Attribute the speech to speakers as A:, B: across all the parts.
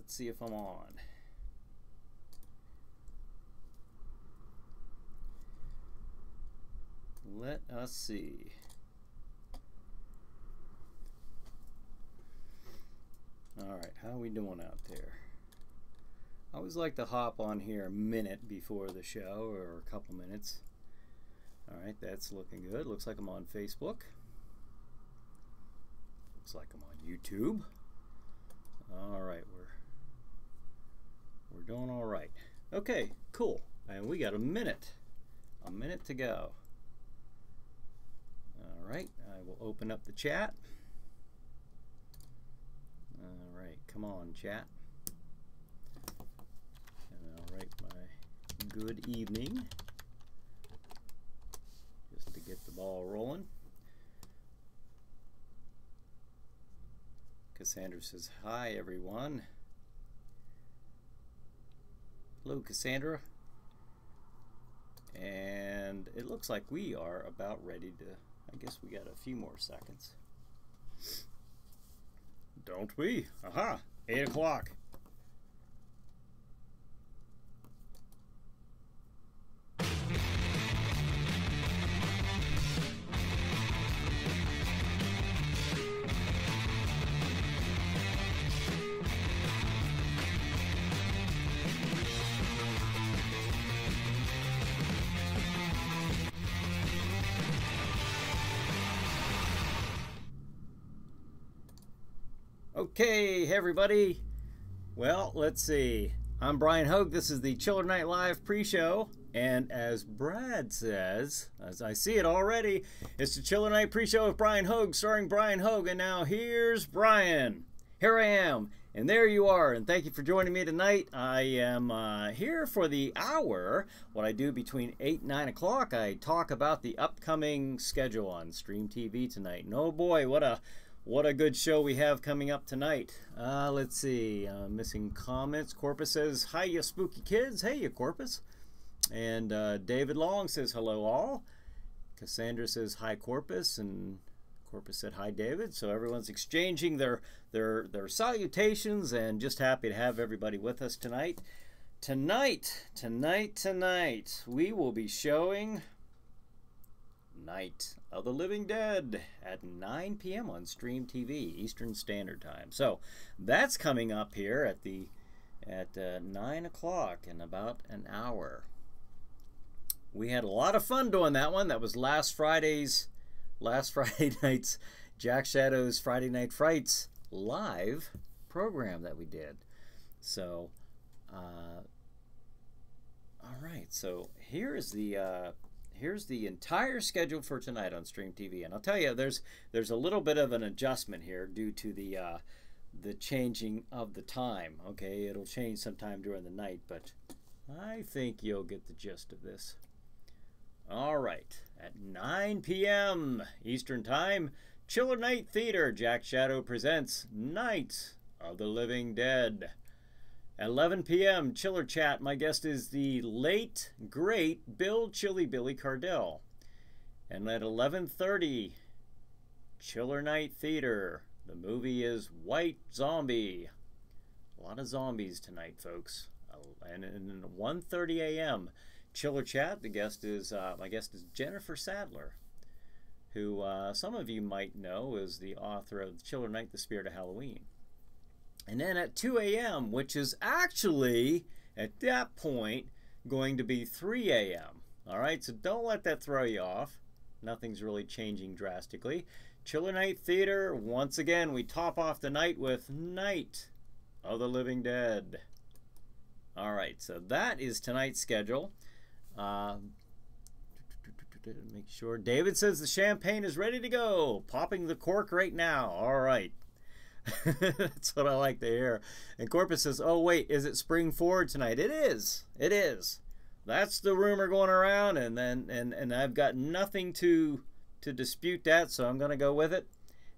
A: let's see if I'm on. Let us see. Alright, how are we doing out there? I always like to hop on here a minute before the show, or a couple minutes. Alright, that's looking good. Looks like I'm on Facebook. Looks like I'm on YouTube. Alright, we're doing alright. Okay, cool. And we got a minute to go. Alright, I will open up the chat. Alright, come on, chat. And I'll write my good evening just to get the ball rolling. Cassandra says, hi everyone. Hello, Cassandra. And it looks like we are about ready to, I guess we got a few more seconds. Don't we? Aha! 8 o'clock. Okay, hey everybody. Well, let's see. I'm Bryan Hogue. This is the Chiller Night Live pre-show. And as Brad says, as I see it already, it's the Chiller Night pre-show with Bryan Hogue, starring Bryan Hogue. And now here's Bryan. Here I am. And there you are. And thank you for joining me tonight. I am here for the hour. What I do between 8 and 9 o'clock, I talk about the upcoming schedule on Stream TV tonight. And oh boy, what a good show we have coming up tonight. Let's see. Missing comments. Corpus says, hi, you spooky kids. Hey, you Corpus. And David Long says, hello, all. Cassandra says, hi, Corpus. And Corpus said, hi, David. So everyone's exchanging their salutations, and just happy to have everybody with us tonight. Tonight, we will be showing Night of the Living Dead at 9 p.m. on Stream TV, Eastern Standard Time. So that's coming up here at 9 o'clock in about an hour. We had a lot of fun doing that one. That was last Friday night's Jack Shadow's Friday Night Frights live program that we did. So, all right. So here's the entire schedule for tonight on Stream TV, and I'll tell you, there's a little bit of an adjustment here due to the changing of the time. Okay, it'll change sometime during the night, but I think you'll get the gist of this. All right, at 9 p.m. Eastern Time, Chiller Night Theater, Jack Shadow presents Night of the Living Dead. At 11 p.m., Chiller Chat. My guest is the late, great Chilly Billy Cardell. And at 11:30, Chiller Night Theater. The movie is White Zombie. A lot of zombies tonight, folks. And at 1:30 a.m., Chiller Chat. My guest is Jennifer Sadler, who some of you might know is the author of Chiller Night: The Spirit of Halloween. And then at 2 a.m., which is actually, at that point, going to be 3 a.m. All right, so don't let that throw you off. Nothing's really changing drastically. Chiller Night Theater, once again, we top off the night with Night of the Living Dead. All right, so that is tonight's schedule. Make sure. David says the champagne is ready to go. Popping the cork right now. All right. That's what I like to hear. And Corpus says, oh wait, is it spring forward tonight? It is. It is. That's the rumor going around, and I've got nothing to dispute that, so I'm going to go with it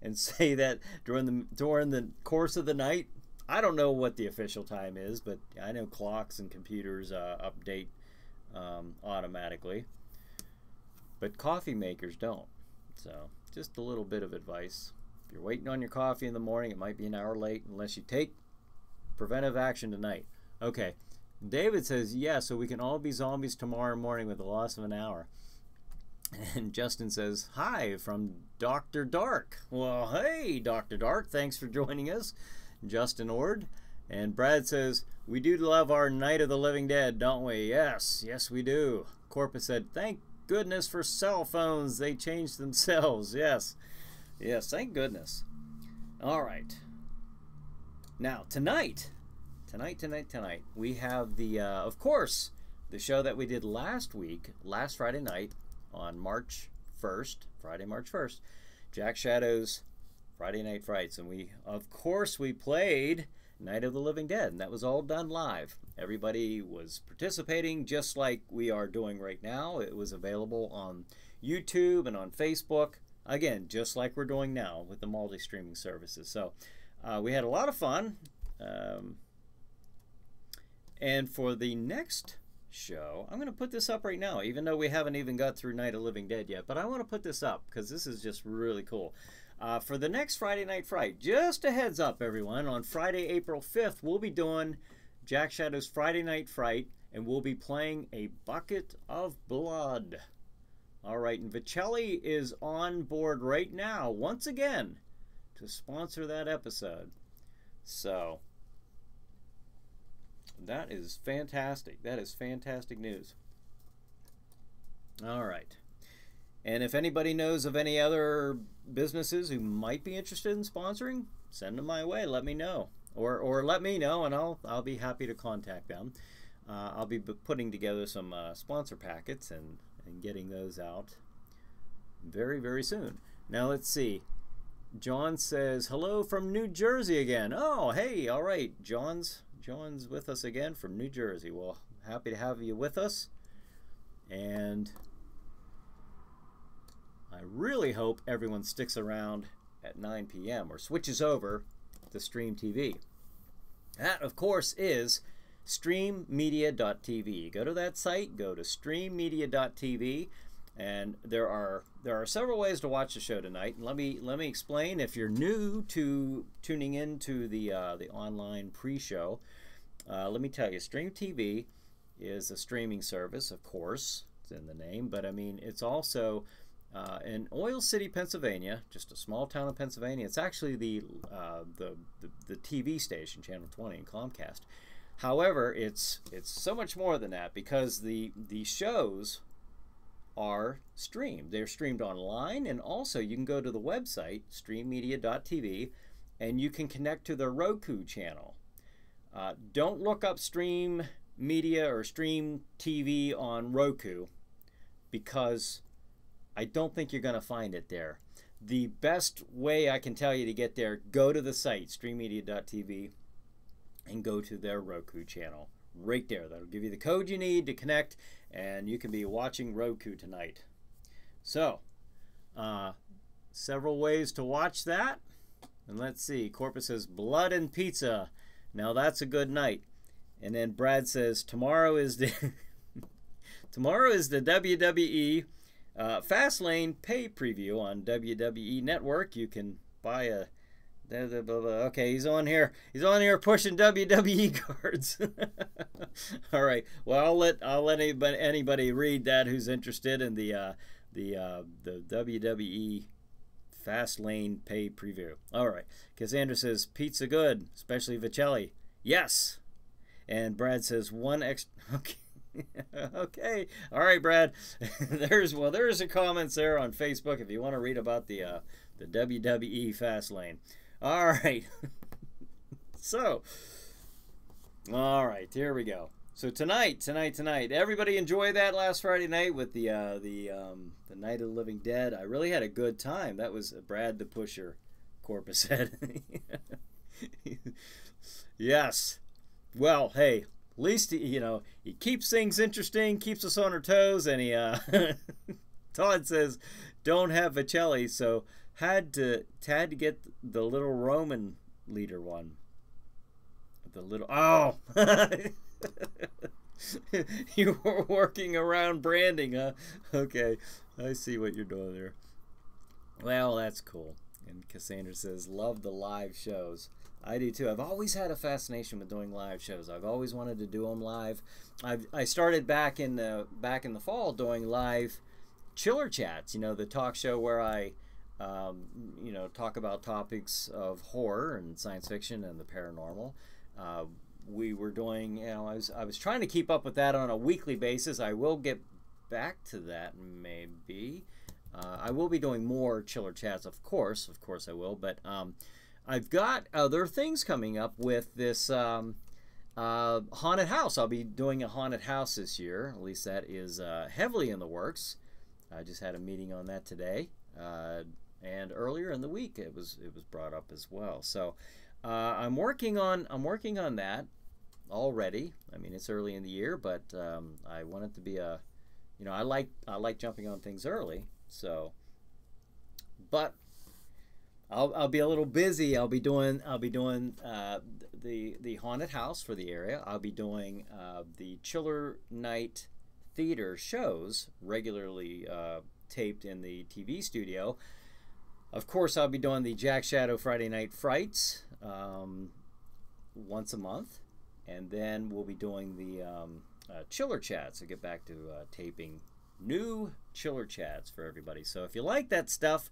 A: and say that during the course of the night. I don't know what the official time is, but I know clocks and computers update automatically, but coffee makers don't. So just a little bit of advice. You're waiting on your coffee in the morning, it might be an hour late unless you take preventive action tonight. Okay. David says, yeah, so we can all be zombies tomorrow morning with the loss of an hour. And Justin says, hi from Dr. Dark. Well, hey, Dr. Dark, thanks for joining us, Justin Ord. And Brad says, we do love our Night of the Living Dead, don't we? Yes, yes, we do. Corpus said, thank goodness for cell phones. They changed themselves. Yes, yes, thank goodness. All right. Now, tonight, we have the, of course, the show that we did last Friday night on March 1st, Friday, March 1st, Jack Shadow's Friday Night Frights. And we, of course, we played Night of the Living Dead, and that was all done live. Everybody was participating just like we are doing right now. It was available on YouTube and on Facebook, again, just like we're doing now with the multi-streaming services. So we had a lot of fun. And for the next show, I'm going to put this up right now, even though we haven't even got through Night of Living Dead yet. But I want to put this up because this is just really cool. For the next Friday Night Fright, just a heads up, everyone, on Friday, April 5th, we'll be doing Jack Shadow's Friday Night Fright, and we'll be playing A Bucket of Blood. All right, and Vicelli is on board right now, once again, to sponsor that episode. So that is fantastic. That is fantastic news. All right. And if anybody knows of any other businesses who might be interested in sponsoring, send them my way. Let me know. Or let me know, and I'll be happy to contact them. I'll be putting together some sponsor packets and getting those out very, very soon. Now, let's see. John says, hello from New Jersey again. Oh, hey, all right. John's with us again from New Jersey. Well, happy to have you with us. And I really hope everyone sticks around at 9 p.m. or switches over to Stream TV. That, of course, is streammedia.tv. Go to that site, go to streammedia.tv, and there are several ways to watch the show tonight. And let me explain. If you're new to tuning into the online pre-show, let me tell you, Stream TV is a streaming service, of course, it's in the name, but I mean it's also in Oil City, Pennsylvania, just a small town in Pennsylvania. It's actually the TV station, Channel 20 in Comcast. However, it's so much more than that because the shows are streamed. They're streamed online, and also you can go to the website streammedia.tv and you can connect to the Roku channel. Don't look up Stream Media or Stream TV on Roku because I don't think you're going to find it there. The best way I can tell you to get there, go to the site streammedia.tv and go to their Roku channel. Right there. That'll give you the code you need to connect, and you can be watching Roku tonight. So, several ways to watch that. And let's see. Corpus says, blood and pizza. Now that's a good night. And then Brad says, tomorrow is the WWE Fastlane pay preview on WWE Network. You can buy a... Okay, he's on here. He's on here pushing WWE cards. All right. Well, I'll let anybody read that who's interested in the WWE Fastlane pay preview. All right. Cassandra says pizza good, especially Vicelli. Yes. And Brad says one extra. Okay. Okay. All right, Brad. There's a comments there on Facebook if you want to read about the WWE Fastlane. All right. So, all right, here we go. So tonight, everybody enjoy that last Friday night with the Night of the Living Dead. I really had a good time. That was Brad the Pusher, Corpus said. Yes. Well, hey, at least he keeps things interesting, keeps us on our toes, and he Todd says don't have Vicelli, so had to get the little Roman leader one. The little you were working around branding, huh? Okay, I see what you're doing there. Well, that's cool. And Cassandra says love the live shows. I do too. I've always had a fascination with doing live shows. I've always wanted to do them live. I started back in the fall doing live chiller chats. You know, the talk show where I you know, talk about topics of horror and science fiction and the paranormal. We were doing, you know, I was trying to keep up with that on a weekly basis. I will get back to that maybe. I will be doing more chiller chats, of course I will, but I've got other things coming up with this haunted house. I'll be doing a haunted house this year. At least that is heavily in the works. I just had a meeting on that today, and earlier in the week it was brought up as well. So I'm working on that already. I mean, it's early in the year, but I want it to be a, you know, I like jumping on things early. So, but I'll be a little busy. I'll be doing the haunted house for the area. I'll be doing the Chiller Night theater shows regularly taped in the TV studio. Of course, I'll be doing the Jack Shadow Friday Night Frights once a month, and then we'll be doing the Chiller Chats. So get back to taping new Chiller Chats for everybody. So if you like that stuff,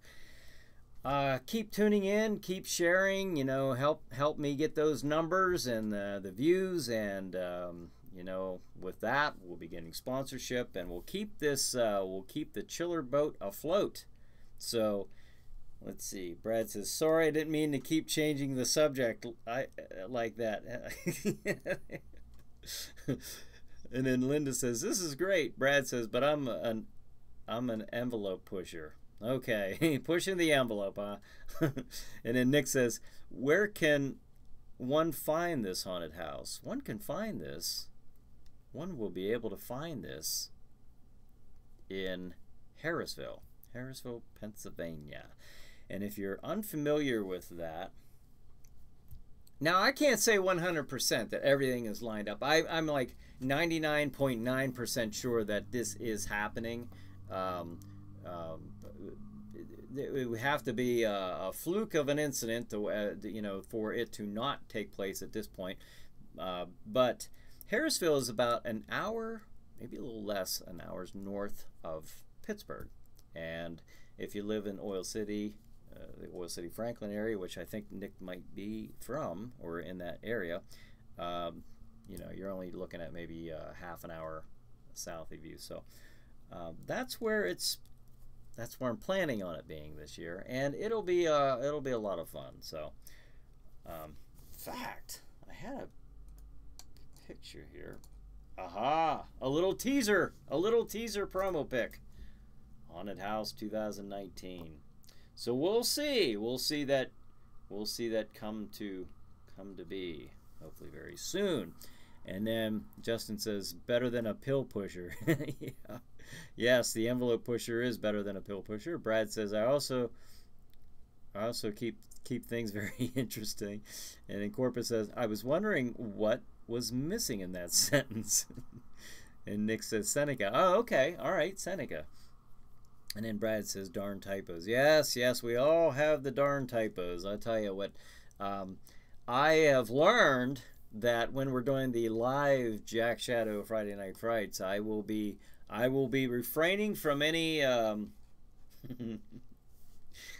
A: keep tuning in, keep sharing. You know, help me get those numbers and the views, and you know, with that, we'll be getting sponsorship, and we'll keep this we'll keep the chiller boat afloat. So let's see. Brad says, "Sorry, I didn't mean to keep changing the subject like that." And then Linda says, "This is great." Brad says, "But I'm an envelope pusher." Okay, pushing the envelope, huh? And then Nick says, "Where can one find this haunted house?" One can find this. One will be able to find this in Harrisville, Pennsylvania. And if you're unfamiliar with that, now I can't say 100% that everything is lined up. I'm like 99.9% sure that this is happening. It would have to be a fluke of an incident to, you know, for it to not take place at this point. But Harrisville is about an hour, maybe a little less, an hour's north of Pittsburgh. And if you live in Oil City, the Oil City Franklin area, which I think Nick might be from, or in that area, you know, you're only looking at maybe half an hour south of you. So that's where I'm planning on it being this year, and it'll be a lot of fun. So, in fact, I had a picture here. Aha! A little teaser promo pic. Haunted House 2019. So we'll see that come to be, hopefully very soon. And then Justin says, "Better than a pill pusher." Yeah. Yes, the envelope pusher is better than a pill pusher. Brad says, I also keep things very interesting. And then Corpus says, "I was wondering what was missing in that sentence." And Nick says, "Seneca." Oh, okay. All right, Seneca. And then Brad says, "Darn typos." Yes, we all have the darn typos. I tell you what, I have learned that when we're doing the live Jack Shadow Friday Night Frights, I will be refraining from any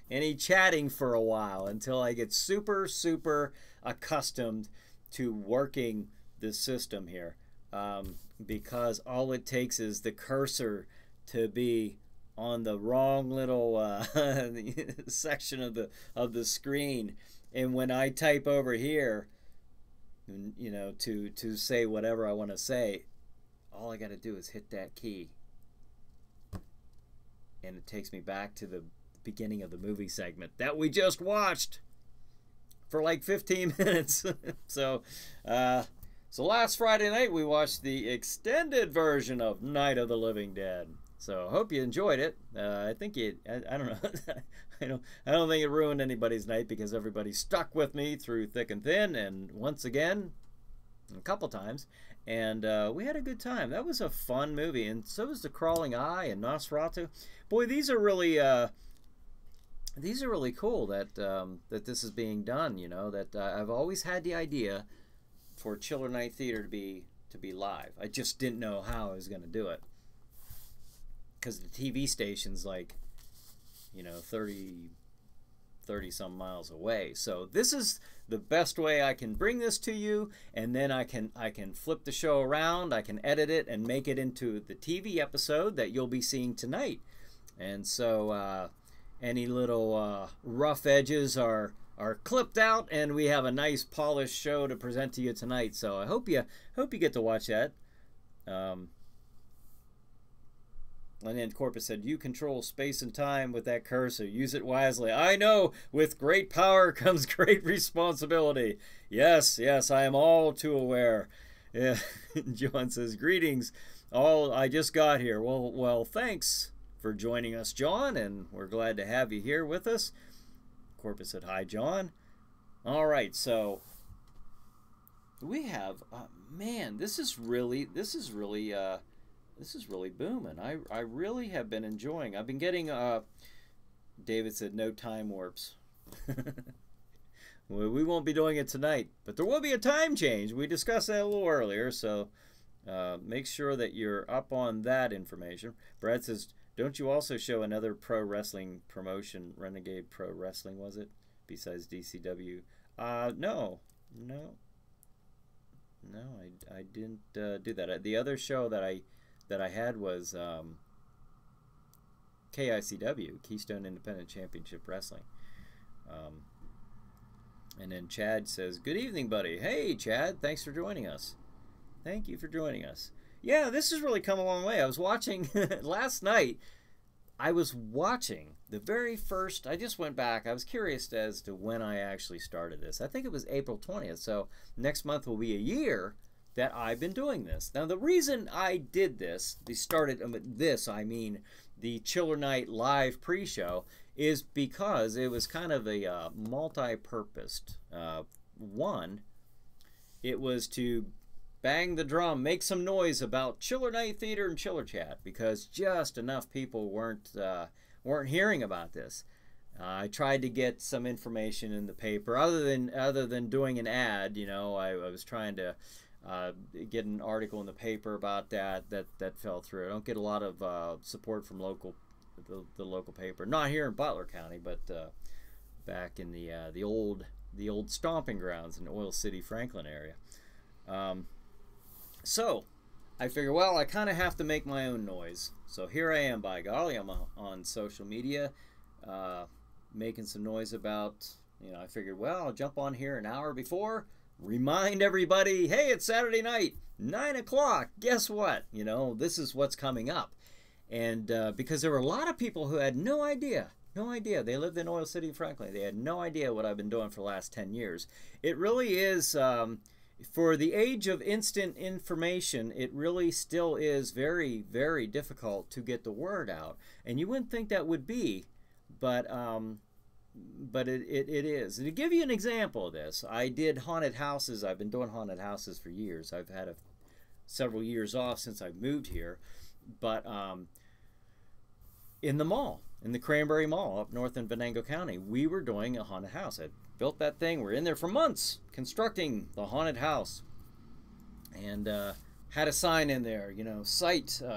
A: any chatting for a while until I get super accustomed to working the system here, because all it takes is the cursor to be on the wrong little section of the screen, and when I type over here, you know, to say whatever I want to say, all I got to do is hit that key, and it takes me back to the beginning of the movie segment that we just watched for like 15 minutes. So last Friday night we watched the extended version of Night of the Living Dead. So I hope you enjoyed it. I think I don't know. I don't think it ruined anybody's night, because everybody stuck with me through thick and thin, and once again, a couple times, and we had a good time. That was a fun movie, and so was The Crawling Eye and Nosferatu. Boy, these are really these are really cool that that this is being done. You know, that I've always had the idea for Chiller Night Theater to be live. I just didn't know how I was going to do it because the TV station's like, you know, 30 some miles away. So this is the best way I can bring this to you, and then I can flip the show around, I can edit it and make it into the TV episode that you'll be seeing tonight. And so any little rough edges are clipped out, and we have a nice polished show to present to you tonight. So I hope you get to watch that. And then Corpus said, "You control space and time with that cursor. Use it wisely." I know. With great power comes great responsibility. Yes, yes, I am all too aware. Yeah. John says, "Greetings. All I just got here." Well, thanks for joining us, John, and we're glad to have you here with us. Corpus said, "Hi, John." All right, so we have man, this is really booming. I really have been enjoying. I've been getting David said no time warps. Well, we won't be doing it tonight, but there will be a time change. We discussed that a little earlier, so make sure that you're up on that information. Brad says, "Don't you also show another pro wrestling promotion, Renegade Pro Wrestling, was it, besides DCW?" No, I didn't do that. The other show that I had was KICW, Keystone Independent Championship Wrestling. And then Chad says, "Good evening, buddy." Hey, Chad, thanks for joining us. Thank you for joining us. Yeah, this has really come a long way. I was watching last night. I was watching the very first. I just went back. I was curious as to when I actually started this. I think it was April 20th. So next month will be a year that I've been doing this. Now, the reason I did this, I mean the Chiller Night live pre-show, is because it was kind of a multi-purposed. One, it was to bang the drum, make some noise about Chiller Night Theater and Chiller Chat, because just enough people weren't hearing about this. I tried to get some information in the paper, other than doing an ad. You know, I was trying to get an article in the paper about that fell through. I don't get a lot of support from the local paper. Not here in Butler County, but back in the old stomping grounds in the Oil City, Franklin area. So I figure, well, I kind of have to make my own noise. So here I am, by golly, I'm on social media making some noise about, you know, I figured, well, I'll jump on here an hour before, remind everybody, hey, it's Saturday night, 9 o'clock. Guess what? You know, this is what's coming up. And because there were a lot of people who had no idea. They lived in Oil City, Franklin. They had no idea what I've been doing for the last 10 years. It really is, for the age of instant information, it really still is very, very difficult to get the word out. And you wouldn't think that would be, but it is. And to give you an example of this, I did haunted houses. I've been doing haunted houses for years. I've had several years off since I moved here. But in the mall, in the Cranberry Mall up north in Venango County, we were doing a haunted house. I built that thing. We're in there for months constructing the haunted house, and had a sign in there, you know,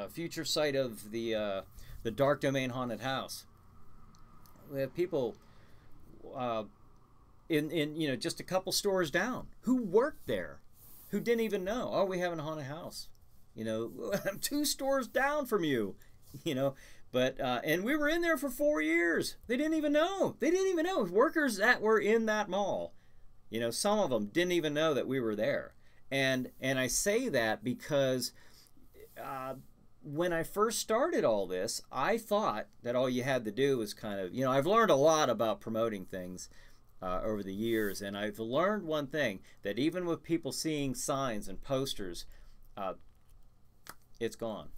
A: future site of the Dark Domain haunted house. We have people in you know, just a couple stores down who worked there, who didn't even know. Oh, we have a haunted house. You know, I'm 2 stores down from you. You know. But and we were in there for 4 years. They didn't even know. Workers that were in that mall, you know, some of them didn't even know that we were there. And I say that because when I first started all this, I thought that all you had to do was kind of, you know, I've learned a lot about promoting things over the years, and I've learned one thing, that even with people seeing signs and posters, it's gone.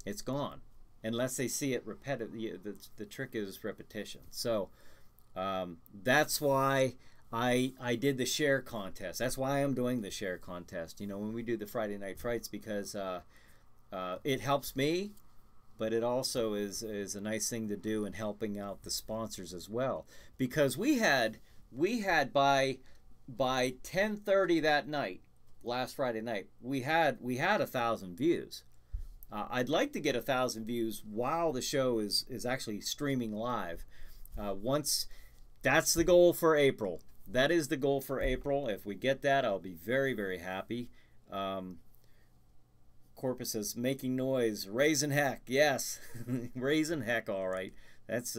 A: It's gone. Unless they see it repetitive, the trick is repetition. So that's why I did the share contest. That's why I'm doing the share contest. You know, when we do the Friday Night Frights, because it helps me but it also is a nice thing to do in helping out the sponsors as well. Because we had by 10:30 that night, last Friday night, we had 1,000 views. I'd like to get 1,000 views while the show is actually streaming live. Once that's the goal for April. That is the goal for April. If we get that, I'll be very, very happy. Corpus says, making noise, raising heck. Yes, raising heck, all right. That's,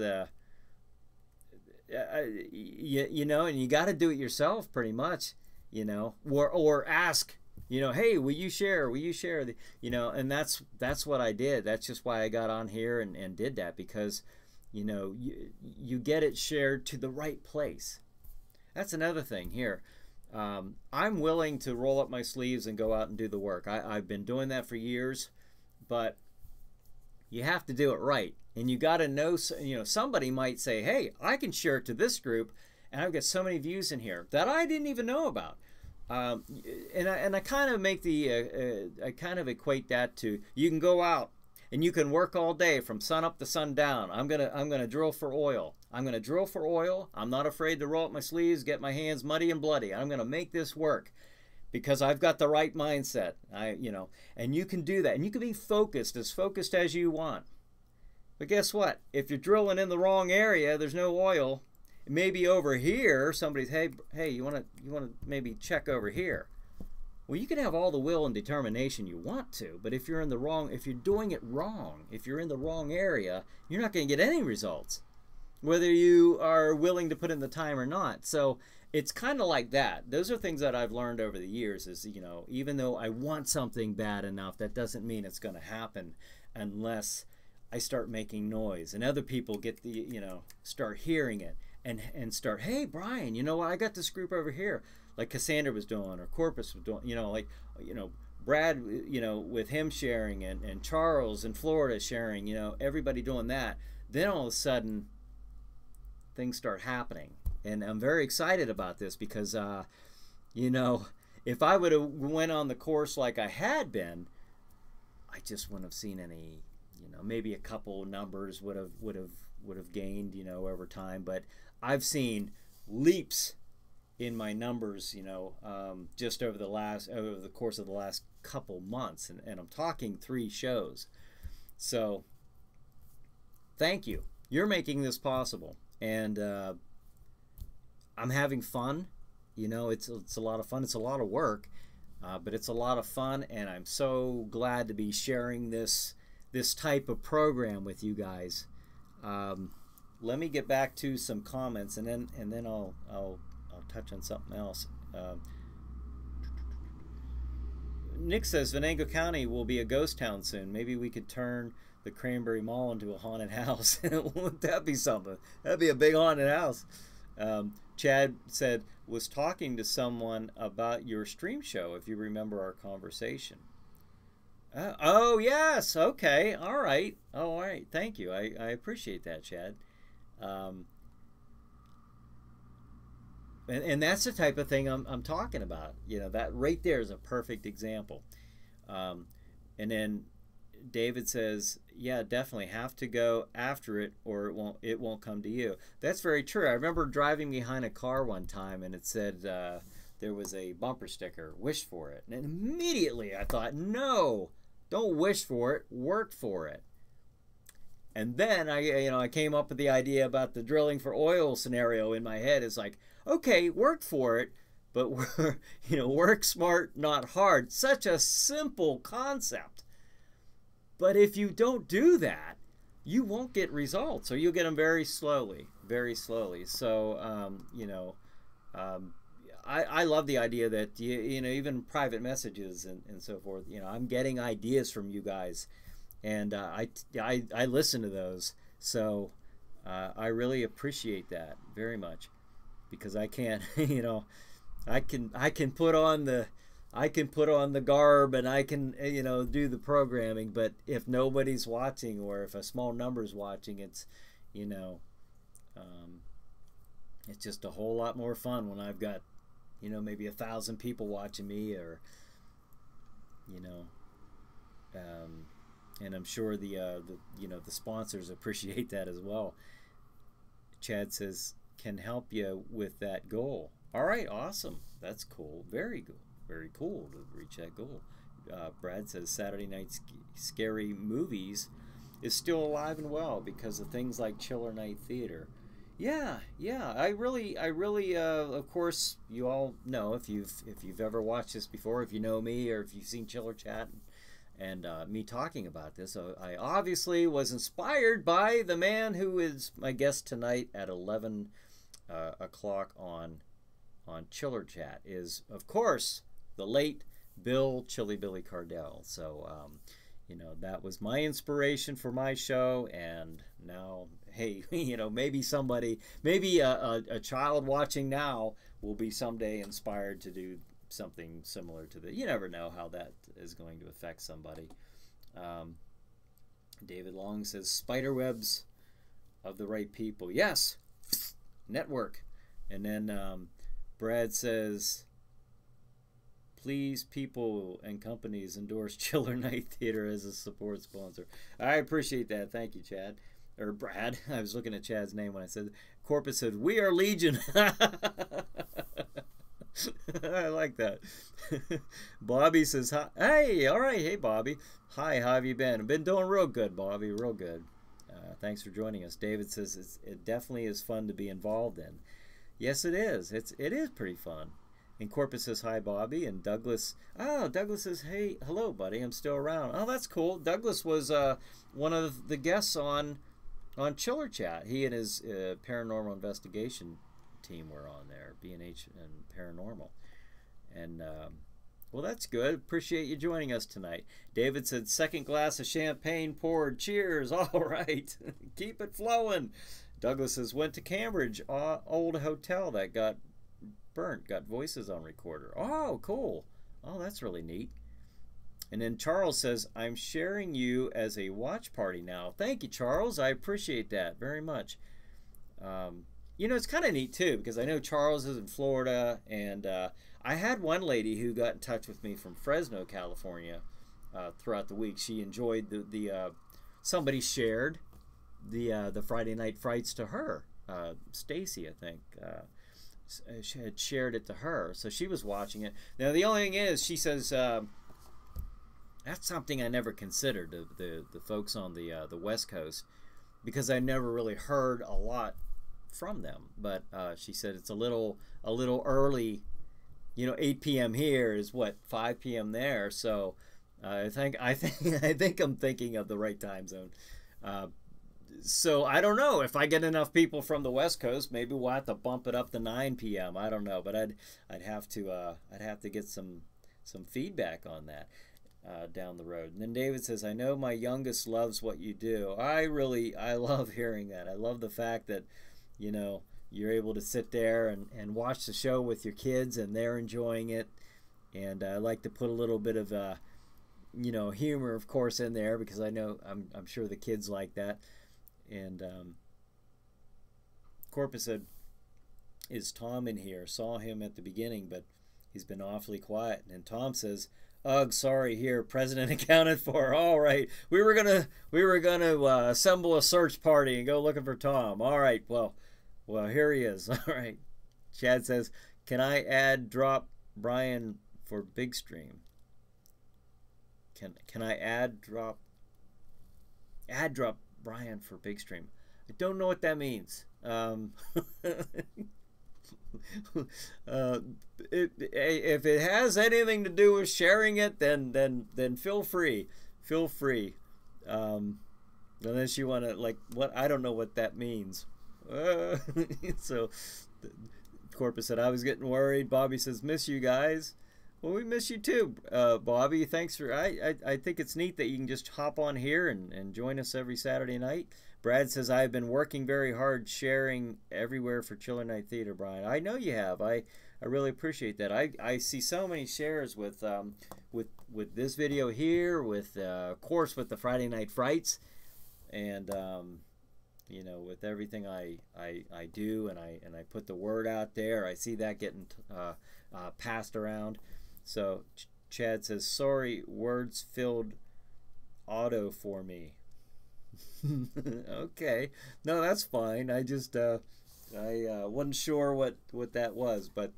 A: you know, and you got to do it yourself pretty much, you know, or ask, you know, hey, will you share? Will you share? You know, and that's what I did. That's just why I got on here and did that, because, you know, you get it shared to the right place. That's another thing here. I'm willing to roll up my sleeves and go out and do the work. I've been doing that for years, but you have to do it right. And you got to know, you know, somebody might say, hey, I can share it to this group, and I've got so many views in here that I didn't even know about. And I kind of make I kind of equate that to, you can go out and you can work all day from sun up to sundown. I'm gonna drill for oil. I'm gonna drill for oil. I'm not afraid to roll up my sleeves, get my hands muddy and bloody. I'm gonna make this work because I've got the right mindset. You know, and you can do that, and you can be focused as you want. But guess what? If you're drilling in the wrong area, there's no oil. Maybe over here, somebody's, hey, you wanna maybe check over here. Well, you can have all the will and determination you want to, but if you're doing it wrong, if you're in the wrong area, you're not going to get any results, whether you are willing to put in the time or not. So it's kind of like that. Those are things that I've learned over the years is, you know, even though I want something bad enough, that doesn't mean it's going to happen unless I start making noise and other people get the, you know, start hearing it and start, hey, Bryan, you know what, I got this group over here. Like Cassandra was doing, or Corpus was doing, you know, like, you know, Brad, you know, with him sharing, and Charles in Florida sharing, you know, everybody doing that. Then all of a sudden, things start happening. And I'm very excited about this because, you know, if I would have went on the course like I had been, I just wouldn't have seen any, you know, maybe a couple numbers would have gained, you know, over time. But I've seen leaps in my numbers, you know, just over the course of the last couple months, and I'm talking 3 shows. So thank you. You're making this possible, and I'm having fun. You know, it's a lot of fun. It's a lot of work, but it's a lot of fun, and I'm so glad to be sharing this type of program with you guys. Let me get back to some comments, and then I'll touch on something else. Nick says Venango County will be a ghost town soon. Maybe we could turn the Cranberry Mall into a haunted house. Wouldn't that be something? That'd be a big haunted house. Chad said, was talking to someone about your stream show, if you remember our conversation. Oh, yes. Okay. All right. Oh, all right. Thank you. I appreciate that, Chad. And that's the type of thing I'm talking about. You know, that right there is a perfect example. And then David says, yeah, definitely have to go after it or it won't come to you. That's very true. I remember driving behind a car one time and it said there was a bumper sticker, wish for it. And immediately I thought, no, don't wish for it, work for it. And then I came up with the idea about the drilling for oil scenario in my head. It's like, okay, work for it, but work smart, not hard. Such a simple concept. But if you don't do that, you won't get results, or you'll get them very slowly, very slowly. So, I love the idea that, even private messages and so forth, I'm getting ideas from you guys, and I listen to those. So I really appreciate that very much, because I can't, I can put on the garb and I can, do the programming, but if nobody's watching, or if a small number's watching, it's just a whole lot more fun when I've got, maybe 1,000 people watching me, or, and I'm sure the the sponsors appreciate that as well. Chad says, can help you with that goal. All right, awesome. That's cool. Very good. Very cool to reach that goal. Brad says Saturday Night Scary Movies is still alive and well because of things like Chiller Night Theater. Yeah, yeah. I really, of course, you all know if you've ever watched this before, if you know me, or if you've seen Chiller Chat and me talking about this. I obviously was inspired by the man who is my guest tonight at 11 o'clock on Chiller Chat. Is of course the late Chili Billy Cardell. So that was my inspiration for my show, and now, hey, maybe somebody, maybe a child watching now will be someday inspired to do something similar to that. You never know how that is going to affect somebody. David Long says spiderwebs of the right people. Yes, network. And then Brad says, please, people and companies endorse Chiller Night Theater as a support sponsor. I appreciate that. Thank you, Chad. Or Brad. I was looking at Chad's name when I said Corpus said, we are Legion. I like that. Bobby says, hi. Hey, all right. Hey, Bobby. Hi, how have you been? I've been doing real good, Bobby. Real good. Thanks for joining us. David says it definitely is fun to be involved in. Yes, it is. It is pretty fun. And Corpus says, hi, Bobby. And Douglas says, hey, hello, buddy. I'm still around. Oh, that's cool. Douglas was one of the guests on Chiller Chat. He and his paranormal investigation team were on there, B&H and Paranormal. And, well, that's good. Appreciate you joining us tonight. David said, second glass of champagne poured. Cheers. All right. Keep it flowing. Douglas says, went to Cambridge, old hotel that got burnt, got voices on recorder. Oh, cool. Oh, that's really neat. And then Charles says, I'm sharing you as a watch party now. Thank you, Charles. I appreciate that very much. It's kind of neat, too, because I know Charles is in Florida, and I had one lady who got in touch with me from Fresno, California, throughout the week. She enjoyed the somebody shared the Friday Night Frights to her. Stacy, I think, she had shared it to her, so she was watching it. Now, the only thing is, she says, that's something I never considered, the folks on the West Coast, because I never really heard a lot from them. But she said it's a little early. 8 p.m. here is what, 5 p.m. there. So I think I'm thinking of the right time zone. So I don't know if I get enough people from the West Coast. Maybe we'll have to bump it up to 9 p.m. I don't know, but I'd have to get some feedback on that down the road. And then David says, I know my youngest loves what you do. I love hearing that. I love the fact that you're able to sit there and watch the show with your kids, and they're enjoying it. And I like to put a little bit of humor, of course, in there, because I know I'm sure the kids like that. And Corpus said, is Tom in here? Saw him at the beginning, but he's been awfully quiet. And Tom says, ugh, sorry, here, president accounted for. All right, we were gonna assemble a search party and go looking for Tom. All right, well, here he is. All right. Chad says, can I drop Bryan for Big Stream? Can I drop Bryan for Big Stream? I don't know what that means. If it has anything to do with sharing it, then feel free. Unless you want to, what, I don't know what that means. So Corpus said, I was getting worried. Bobby says, miss you guys. Well, we miss you too, Bobby. Thanks for, I think it's neat that you can just hop on here and join us every Saturday night. Brad says, I've been working very hard sharing everywhere for Chiller Night Theater, Bryan. I know you have. I really appreciate that. I see so many shares with this video here, with of course with the Friday Night Frights, and with everything I do, and I put the word out there. I see that getting passed around. So Chad says, sorry, words filled auto for me. Okay. No, that's fine. I just I wasn't sure what that was, but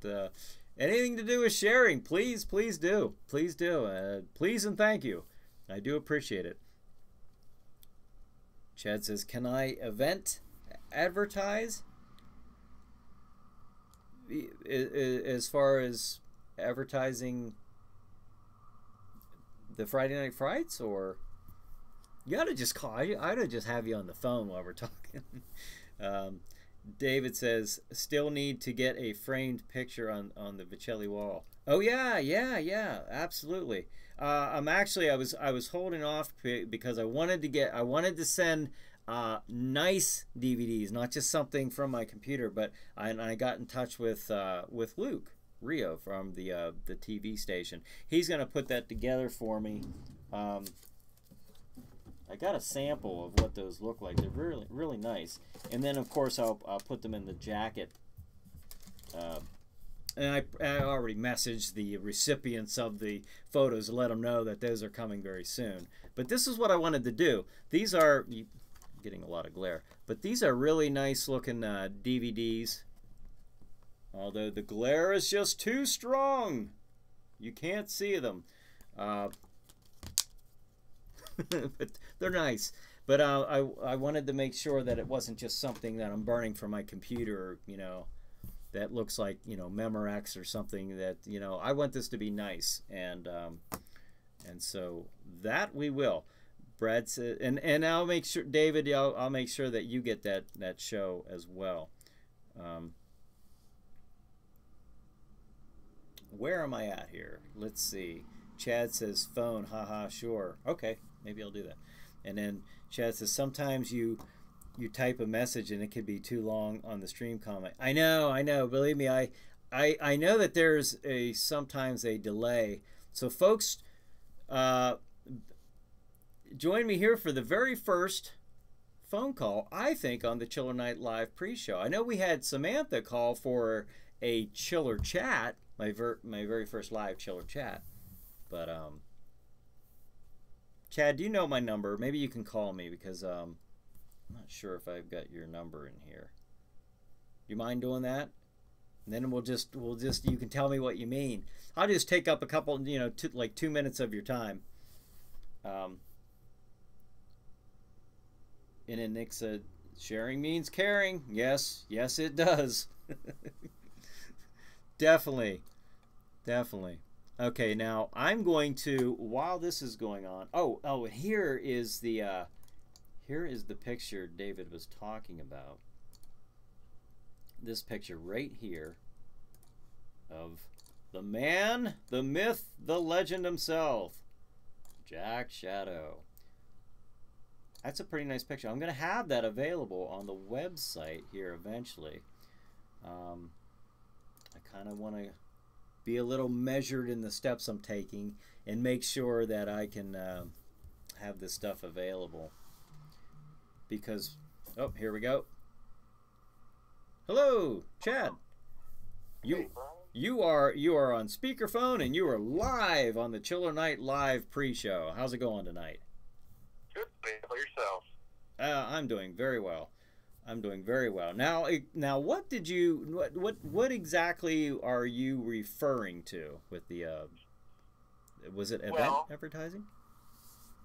A: anything to do with sharing, please do. Please do. Please and thank you. I do appreciate it. Chad says, "Can I event advertise?" As far as advertising the Friday Night Frights, or you ought to just call. I ought to just have you on the phone while we're talking. David says, "Still need to get a framed picture on the Vicelli wall." Oh yeah, absolutely. I'm actually I was holding off because I wanted to send nice DVDs, not just something from my computer. But I got in touch with Luke Rio from the TV station. He's gonna put that together for me. I got a sample of what those look like. They're really nice. And then of course I'll put them in the jacket. And I already messaged the recipients of the photos to let them know that those are coming very soon. But this is what I wanted to do. These are getting a lot of glare, but these are really nice looking DVDs. Although the glare is just too strong, you can't see them. But they're nice. But I wanted to make sure that it wasn't just something that I'm burning from my computer, that looks like, Memorex or something. That, I want this to be nice, and so that we will. Brad said, and I'll make sure, David, I'll make sure that you get that show as well. Where am I at here? Let's see. Chad says phone, haha, sure. Okay, maybe I'll do that. And then Chad says sometimes you type a message and it could be too long on the stream comment. I know. Believe me, I know that there's sometimes a delay. So folks, join me here for the very first phone call, I think, on the Chiller Night Live pre-show. I know we had Samantha call for a Chiller Chat, my very first live Chiller Chat. But Chad, do you know my number? Maybe you can call me, because I'm not sure if I've got your number in here. You mind doing that? And then we'll just you can tell me what you mean. I'll just take up a couple, like 2 minutes of your time. And then Nick said, sharing means caring. Yes, it does. Definitely. Okay, now I'm going to, while this is going on, here is the picture David was talking about. This picture right here of the man, the myth, the legend himself, Jack Shadow. That's a pretty nice picture. I'm going to have that available on the website here eventually. I kind of want to be a little measured in the steps I'm taking and make sure that I can have this stuff available. Because, oh, here we go. Hello, Chad. You are on speakerphone and you are live on the Chiller Night Live pre-show. How's it going tonight?
B: Good. How yourself?
A: I'm doing very well. Now, what exactly are you referring to with the? Was it event advertising?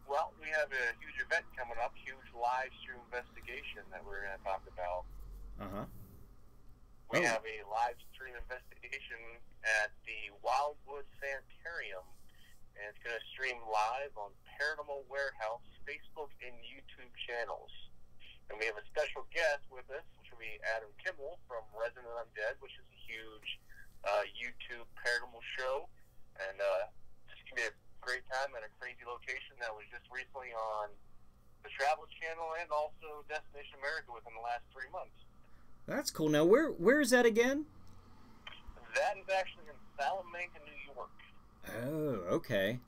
B: Well, we have a huge event coming up, huge live stream investigation that we're going to talk about. We have a live stream investigation at the Wildwood Sanitarium, and it's going to stream live on Paranormal Warehouse Facebook and YouTube channels. And we have a special guest with us, which will be Adam Kimmel from Resident Undead, which is a huge YouTube paranormal show. And it's going to be a great time at a crazy location that was just recently on the Travel Channel and also Destination America within the last 3 months.
A: That's cool. Now, where is that again?
B: That is actually in Salamanca, New York.
A: Oh, okay.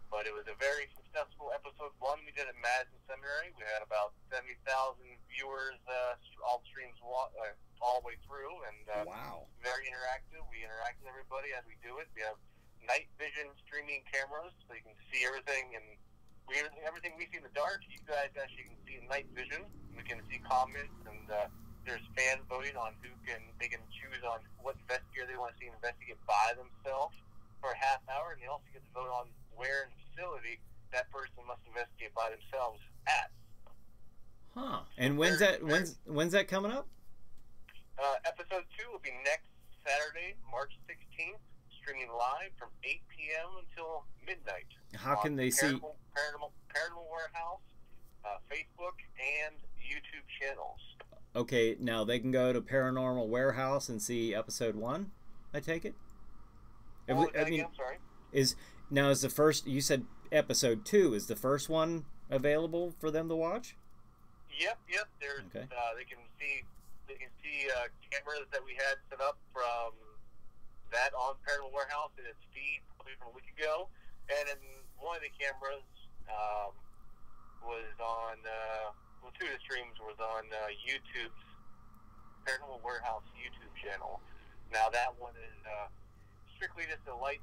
B: But it was a very successful episode 1 we did at Madison Seminary. We had about 70,000 viewers, all streams all the way through, and
A: wow,
B: very interactive. We interact with everybody as we do it. We have night vision streaming cameras, so you can see everything, and everything we see in the dark, you guys actually can see in night vision. We can see comments, and there's fan voting on they can choose on what investigator they want to see investigate by themselves for a half hour, and they also get to vote on where in the facility that person must investigate by themselves at.
A: Huh. And when's that coming up?
B: Episode 2 will be next Saturday, March 16th, streaming live from 8 p.m. until midnight.
A: How can they see?
B: Paranormal Warehouse, Facebook, and YouTube channels.
A: Okay, now they can go to Paranormal Warehouse and see episode 1, I take it?
B: Again, sorry?
A: Is the first, you said episode 2, is the first one available for them to watch?
B: Yep. There's
A: okay.
B: They can see cameras that we had set up from that on Paranormal Warehouse in its feed probably from a week ago, and then one of the cameras was on two of the streams was on YouTube's Paranormal Warehouse YouTube channel. Now that one is strictly just a light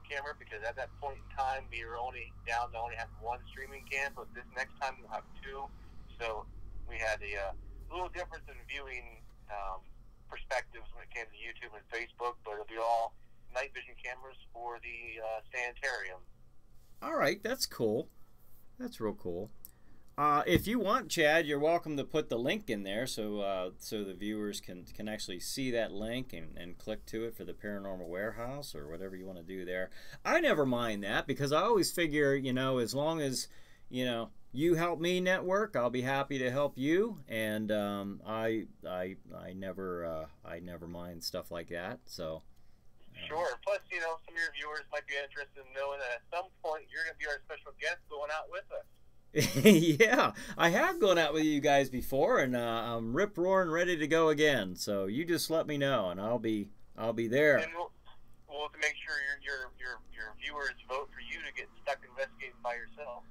B: camera, because at that point in time we were only down to only have one streaming cam, but this next time we'll have 2. So we had a little difference in viewing perspectives when it came to YouTube and Facebook, but it'll be all night vision cameras for the sanitarium. All
A: right, that's cool. That's real cool. If you want, Chad, you're welcome to put the link in there so the viewers can actually see that link and click to it for the Paranormal Warehouse or whatever you want to do there. I never mind that, because I always figure, as long as, you help me network, I'll be happy to help you, and I never mind stuff like that. So.
B: Sure. Plus, some of your viewers might be interested in knowing that at some point you're going to be our special guest going out with us.
A: Yeah, I have gone out with you guys before, and I'm rip roaring ready to go again. So you just let me know, and I'll be there.
B: And we'll have to make sure your viewers vote for you to get stuck investigating by yourself.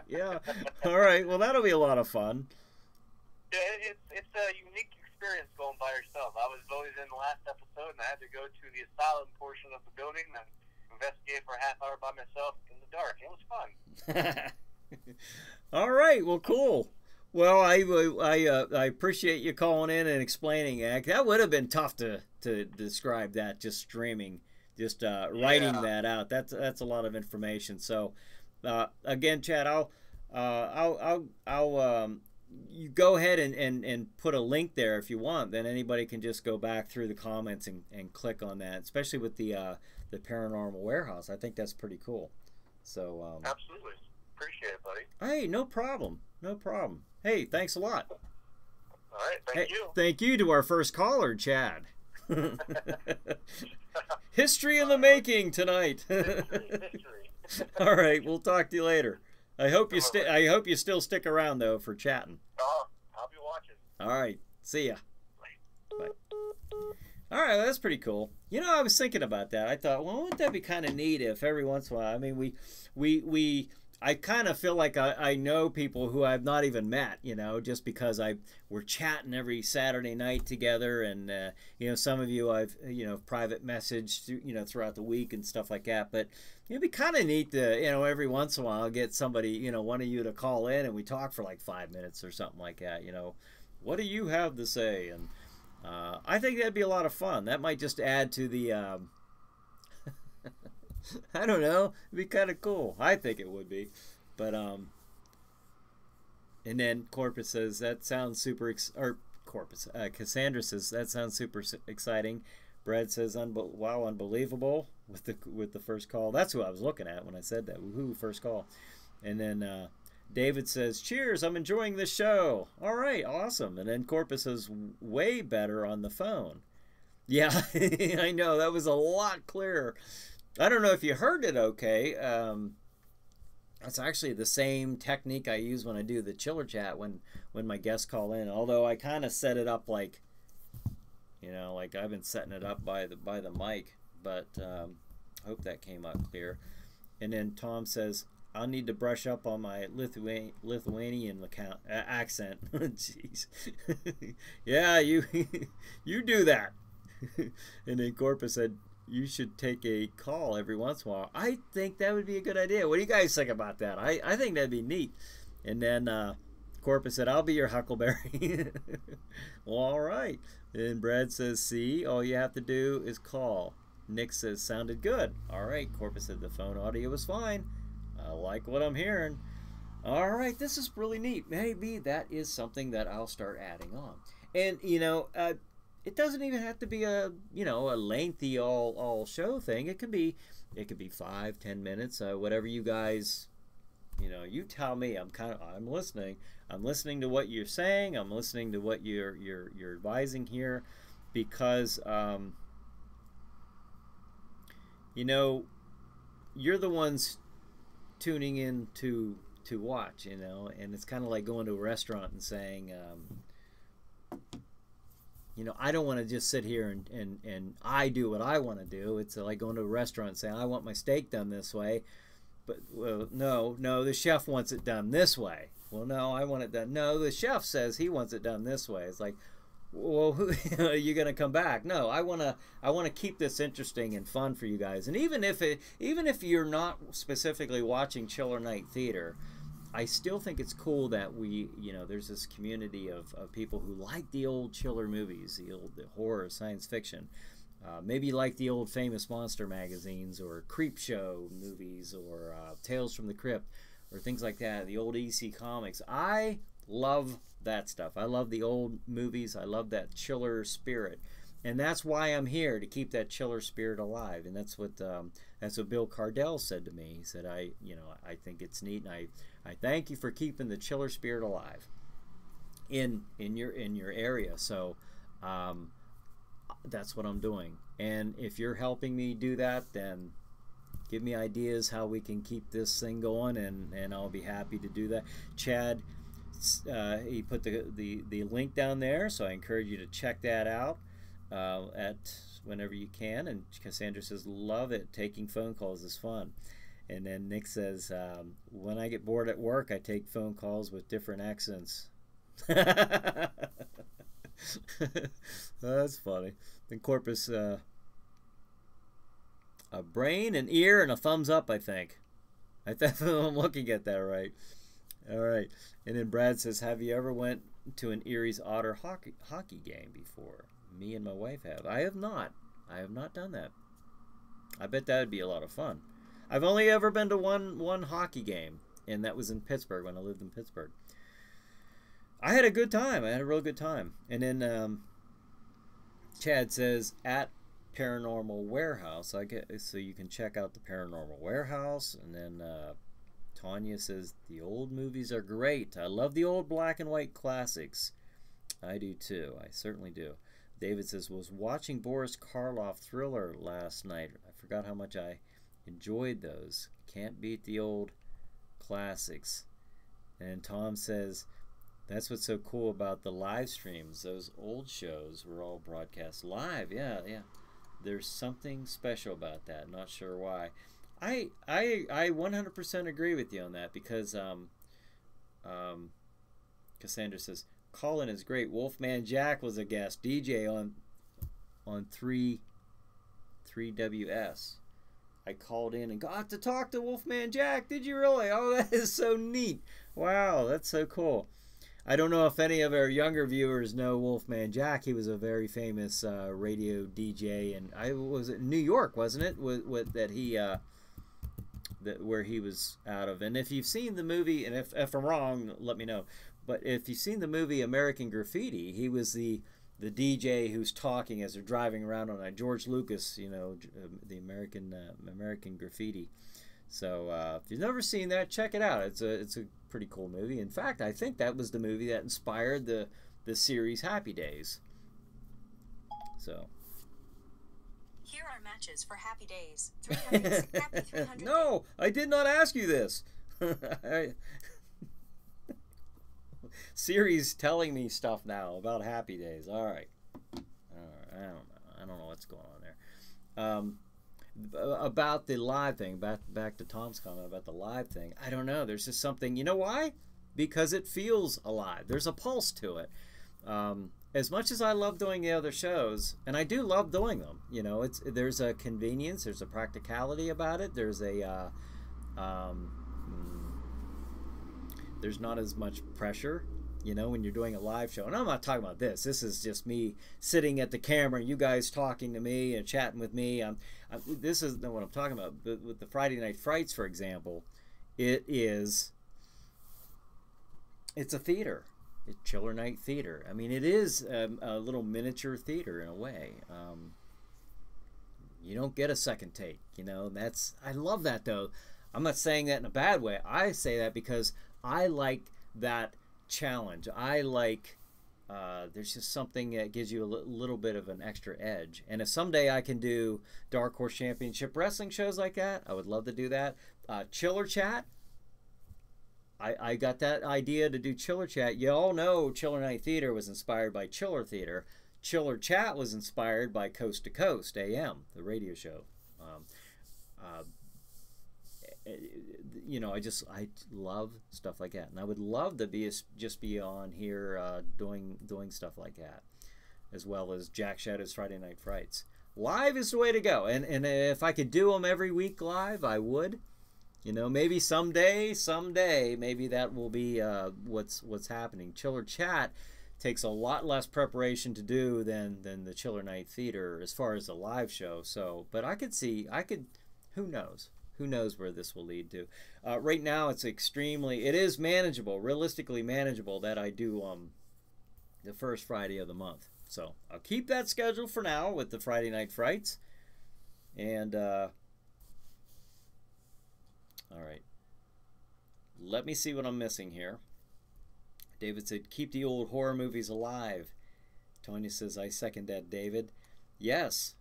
A: Yeah. All right. Well, that'll be a lot of fun.
B: Yeah, it's a unique experience going by yourself. I was voted in the last episode, and I had to go to the asylum portion of the building and investigate for a half hour by myself in the dark. It was fun.
A: All right. Well, cool. Well, I appreciate you calling in and explaining that. That would have been tough to describe that, just streaming, just writing that out. That's a lot of information. So again, Chad, I'll you go ahead and put a link there if you want. Then anybody can just go back through the comments and click on that, especially with the Paranormal Warehouse. I think that's pretty cool. So
B: absolutely. Appreciate it, buddy.
A: Hey, no problem. No problem. Hey, thanks a lot.
B: All right, thank you.
A: Thank you to our first caller, Chad. History in the making tonight.
B: History.
A: All right, we'll talk to you later. I hope you still stick around though for chatting.
B: I'll be watching.
A: All right, see ya. Bye. All right, that's pretty cool. I was thinking about that. I thought, well, wouldn't that be kind of neat if every once in a while? I mean, I kind of feel like I know people who I've not even met, just because we're chatting every Saturday night together, and some of you I've private messaged throughout the week and stuff like that. But it'd be kind of neat to every once in a while get somebody, one of you to call in and we talk for like 5 minutes or something like that. What do you have to say? And I think that'd be a lot of fun. That might just add to the I don't know. It'd be kind of cool. I think it would be. But and then Corpus says that sounds super Cassandra says that sounds super exciting. Brad says wow, unbelievable with the first call. That's who I was looking at when I said that. Woohoo, first call. And then David says, "Cheers, I'm enjoying this show." All right, awesome. And then Corpus says, "Way better on the phone." Yeah, I know, that was a lot clearer. I don't know if you heard it okay. That's actually the same technique I use when I do the chiller chat when my guests call in. Although I kind of set it up like I've been setting it up by the mic. But I hope that came out clear. And then Tom says, "I'll need to brush up on my Lithuanian accent." Jeez. Yeah, you do that. And then Corpus said, you should take a call every once in a while. I think that would be a good idea. What do you guys think about that? I think that'd be neat. And then Corpus said, I'll be your Huckleberry. Well, all right. And Brad says, see, all you have to do is call. Nick says, sounded good. All right. Corpus said, the phone audio was fine. I like what I'm hearing. All right. This is really neat. Maybe that is something that I'll start adding on. And, you know, it doesn't even have to be a, you know, a lengthy all show thing. It could be 5-10 minutes, whatever you guys, you know, you tell me. I'm listening. I'm listening to what you're saying. I'm listening to what you're advising here, because you know, you're the ones tuning in to watch, you know, and it's kind of like going to a restaurant and saying, you know, I don't want to just sit here and I do what I want to do. It's like going to a restaurant and saying, I want my steak done this way. But, well, no, the chef wants it done this way. Well, no, I want it done. No, the chef says he wants it done this way. It's like, well, are you going to come back? No, I want to keep this interesting and fun for you guys. And even if you're not specifically watching Chiller Night Theater, I still think it's cool that we, you know, there's this community of people who like the old Chiller movies, the horror, science fiction. Maybe like the old famous monster magazines or Creep Show movies or Tales from the Crypt or things like that, the old EC comics. I love that stuff. I love the old movies. I love that chiller spirit. And that's why I'm here, to keep that chiller spirit alive. And that's what Bill Cardell said to me. He said, I think it's neat, and I thank you for keeping the chiller spirit alive in your area. So that's what I'm doing. And if you're helping me do that, then give me ideas how we can keep this thing going, and I'll be happy to do that. Chad, he put the link down there, so I encourage you to check that out at whenever you can. And Cassandra says, love it, taking phone calls is fun. And then Nick says, when I get bored at work, I take phone calls with different accents. That's funny. Then Corpus, a brain, an ear, and a thumbs up, I think. I'm looking at that right. All right. And then Brad says, have you ever went to an Erie's Otter hockey game before? Me and my wife have. I have not. I have not done that. I bet that would be a lot of fun. I've only ever been to one hockey game, and that was in Pittsburgh when I lived in Pittsburgh. I had a good time. I had a real good time. And then Chad says, at Paranormal Warehouse. So you can check out the Paranormal Warehouse. And then Tanya says, the old movies are great. I love the old black and white classics. I do too. I certainly do. David says, was watching Boris Karloff Thriller last night. I forgot how much I enjoyed those. Can't beat the old classics. And Tom says, that's what's so cool about the live streams. Those old shows were all broadcast live. Yeah. There's something special about that. Not sure why. I 100% agree with you on that, because Cassandra says, Colin is great. Wolfman Jack was a guest DJ on 3WS. I called in and got to talk to Wolfman Jack. Did you really? Oh, that is so neat. Wow, that's so cool. I don't know if any of our younger viewers know Wolfman Jack. He was a very famous radio DJ, and I was in New York, wasn't it? Where he was out of. And if you've seen the movie, and if I'm wrong, let me know. But if you've seen the movie American Graffiti, he was the DJ who's talking as they're driving around on a George Lucas, the American Graffiti. So if you've never seen that, check it out. It's a pretty cool movie. In fact, I think that was the movie that inspired the series Happy Days. So.
C: Here are matches for Happy Days. 300, happy 300.
A: No, I did not ask you this. Siri's telling me stuff now about Happy Days. All right. I don't know what's going on there. About the live thing, back to Tom's comment about the live thing. I don't know. There's just something. You know why? Because it feels alive. There's a pulse to it. as much as I love doing the other shows, and I do love doing them, you know, there's a convenience, there's a practicality about it, there's there's not as much pressure, you know, when you're doing a live show. And I'm not talking about this. This is just me sitting at the camera, you guys talking to me and chatting with me. This is not what I'm talking about. But with the Friday Night Frights, for example, it's a theater. It's Chiller Night Theater. I mean, it is a little miniature theater in a way. You don't get a second take, you know. I love that, though. I'm not saying that in a bad way. I say that because I like that challenge. I like there's just something that gives you a little bit of an extra edge. And if someday I can do Dark Horse Championship Wrestling shows like that, I would love to do that. Chiller Chat, I got that idea to do Chiller Chat. You all know Chiller Night Theater was inspired by Chiller Theater. Chiller Chat was inspired by Coast to Coast AM, the radio show. You know, I love stuff like that, and I would love to just be on here doing stuff like that, as well as Jack Shadow's Friday Night Frights. Live is the way to go, and if I could do them every week live, I would. You know, maybe someday, maybe that will be what's happening. Chiller Chat takes a lot less preparation to do than the Chiller Night Theater as far as the live show. So, but I could, who knows? Who knows where this will lead to? Right now, it is manageable, realistically manageable, that I do the first Friday of the month. So I'll keep that schedule for now with the Friday Night Frights. And, all right. Let me see what I'm missing here. David said, keep the old horror movies alive. Tonya says, I second that, David. Yes.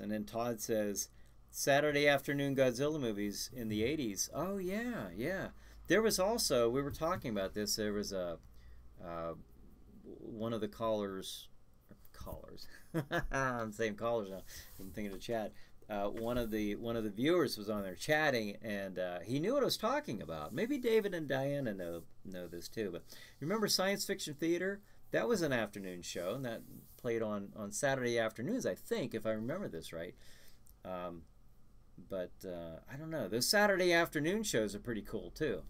A: And then Todd says, Saturday afternoon Godzilla movies in the 80s. Oh, yeah. There was also, we were talking about this, there was one of the callers, I'm saying callers now, I'm thinking of chat. One of the viewers was on there chatting, and he knew what I was talking about. Maybe David and Diana know this too. But remember Science Fiction Theater? That was an afternoon show, and that played on Saturday afternoons, I think, if I remember this right. But I don't know. Those Saturday afternoon shows are pretty cool too.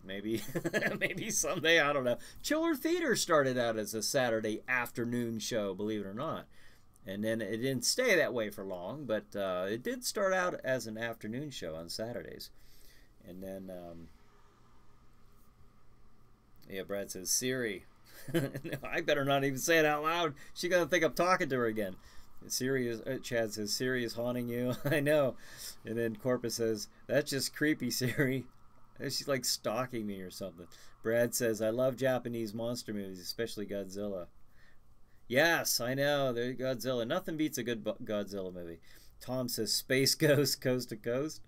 A: Maybe someday, I don't know. Chiller Theater started out as a Saturday afternoon show, believe it or not. And then it didn't stay that way for long, but it did start out as an afternoon show on Saturdays. And then, Brad says, Siri. I better not even say it out loud. She's going to think I'm talking to her again. Chad says, Siri is haunting you. I know. And then Corpus says, that's just creepy, Siri. She's like stalking me or something. Brad says, I love Japanese monster movies, especially Godzilla. Yes, I know. There's Godzilla. Nothing beats a good Godzilla movie. Tom says, Space Ghost, Coast to Coast.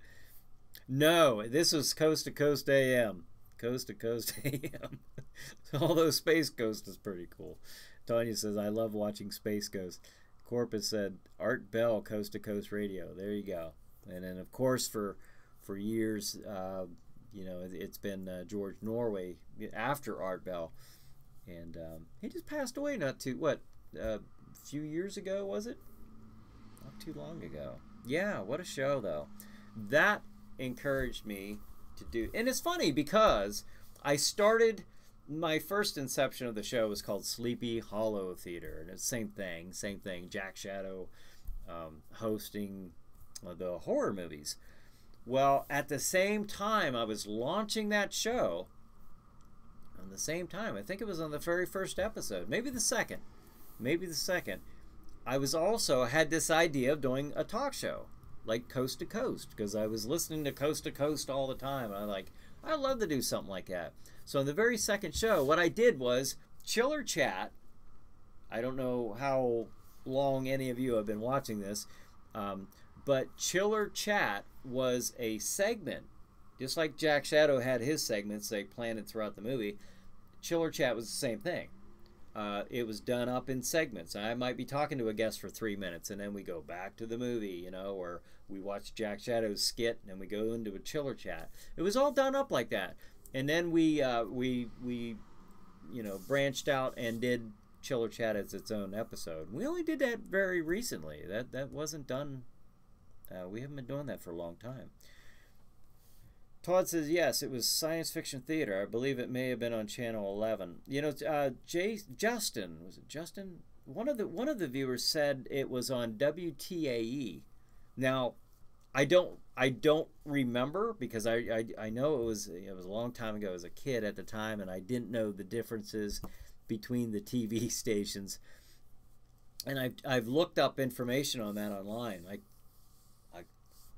A: No, this was Coast to Coast AM. Coast to Coast AM. Although Space Ghost is pretty cool. Tanya says, I love watching Space Ghost. Corpus said, Art Bell, Coast to Coast Radio. There you go. And then, of course, for years, it's been George Norway after Art Bell. And he just passed away a few years ago, was it? Not too long ago. Yeah, what a show, though. That encouraged me to do. And it's funny because I started... My first inception of the show was called Sleepy Hollow Theater, and it's the same thing. Jack Shadow hosting the horror movies. Well, at the same time I was launching that show, on the same time, I think it was on the very first episode, maybe the second, I was also had this idea of doing a talk show, like Coast to Coast, because I was listening to Coast all the time, and I'd love to do something like that. So in the very second show, what I did was Chiller Chat. I don't know how long any of you have been watching this, but Chiller Chat was a segment. Just like Jack Shadow had his segments they planted throughout the movie, Chiller Chat was the same thing. It was done up in segments. I might be talking to a guest for 3 minutes, and then we go back to the movie, or we watch Jack Shadow's skit, and then we go into a Chiller Chat. It was all done up like that. And then we branched out and did Chiller Chat as its own episode. We only did that very recently. That wasn't done. We haven't been doing that for a long time. Todd says, yes, it was science fiction theater. I believe it may have been on Channel 11. Justin, was it Justin? One of the viewers said it was on WTAE. Now, I don't remember, because I know it was a long time ago as a kid at the time, and I didn't know the differences between the TV stations. And I've looked up information on that online.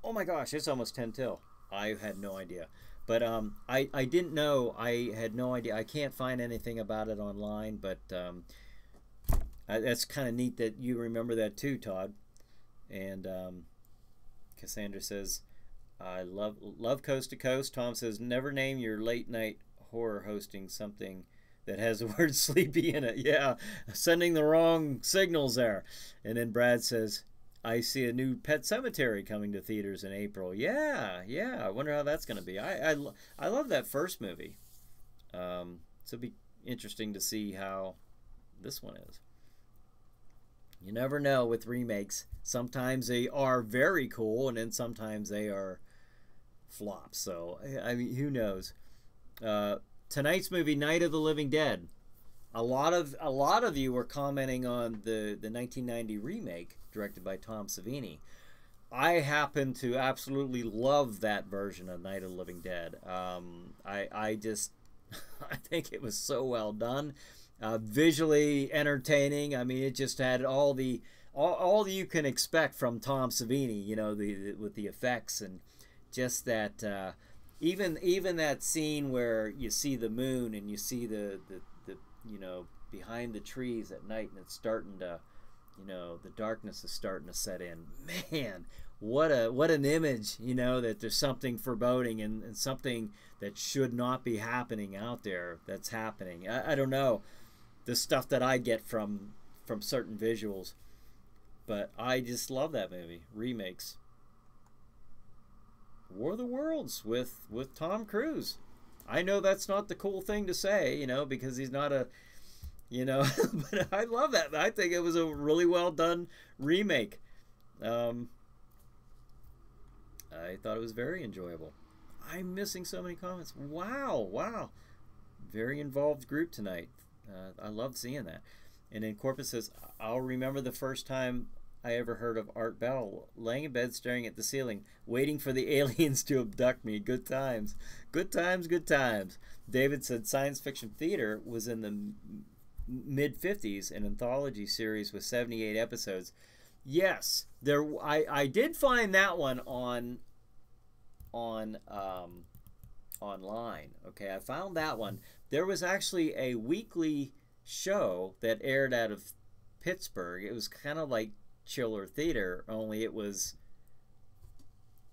A: Oh my gosh, it's almost 10 till. I had no idea. But I didn't know. I had no idea. I can't find anything about it online, but that's kind of neat that you remember that too, Todd. And Cassandra says, I love Coast to Coast. Tom says, never name your late night horror hosting something that has the word sleepy in it. Yeah, sending the wrong signals there. And then Brad says, I see a new Pet Sematary coming to theaters in April. Yeah. I wonder how that's going to be. I love that first movie. So it'll be interesting to see how this one is. You never know with remakes. Sometimes they are very cool, and then sometimes they are flops. So, I mean, who knows? Tonight's movie, Night of the Living Dead. A lot of you were commenting on the 1990 remake directed by Tom Savini. I happen to absolutely love that version of Night of the Living Dead. I just I think it was so well done, visually entertaining. I mean, it just had all you can expect from Tom Savini. With the effects and just that. Even that scene where you see the moon and you see the behind the trees at night, and it's starting to, the darkness is starting to set in. Man, what an image, that there's something foreboding and something that should not be happening out there that's happening. I don't know the stuff that I get from certain visuals, but I just love that movie. Remakes. War of the Worlds with Tom Cruise. I know that's not the cool thing to say, because he's not a, but I love that. I think it was a really well done remake. I thought it was very enjoyable. I'm missing so many comments. Wow. Very involved group tonight. I loved seeing that. And then Corpus says, I'll remember the first time I ever heard of Art Bell, laying in bed staring at the ceiling, waiting for the aliens to abduct me. Good times. Good times. David said science fiction theater was in the mid-50s, an anthology series with 78 episodes. Yes, I did find that one on online. Okay, I found that one. There was actually a weekly show that aired out of Pittsburgh. It was kind of like Chiller Theater, only it was,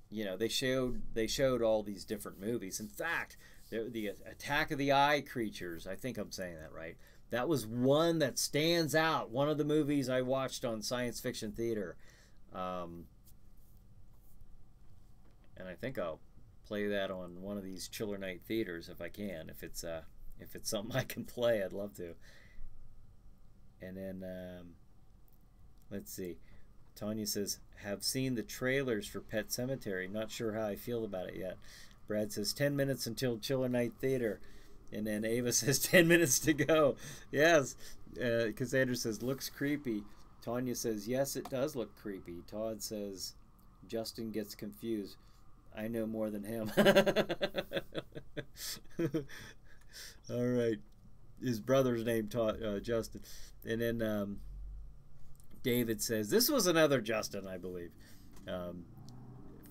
A: they showed all these different movies. In fact, the Attack of the Eye Creatures, I think I'm saying that right, that was one that stands out, one of the movies I watched on Science Fiction Theater. And I think I'll play that on one of these Chiller Night theaters if I can, if it's something I can play. I'd love to. And then let's see. Tanya says, have seen the trailers for Pet Sematary. Not sure how I feel about it yet. Brad says, 10 minutes until Chiller Night Theater. And then Ava says, 10 minutes to go. Yes. Cassandra says, looks creepy. Tanya says, yes, it does look creepy. Todd says, Justin gets confused. I know more than him. All right. His brother's name, Justin. And then David says, this was another Justin, I believe,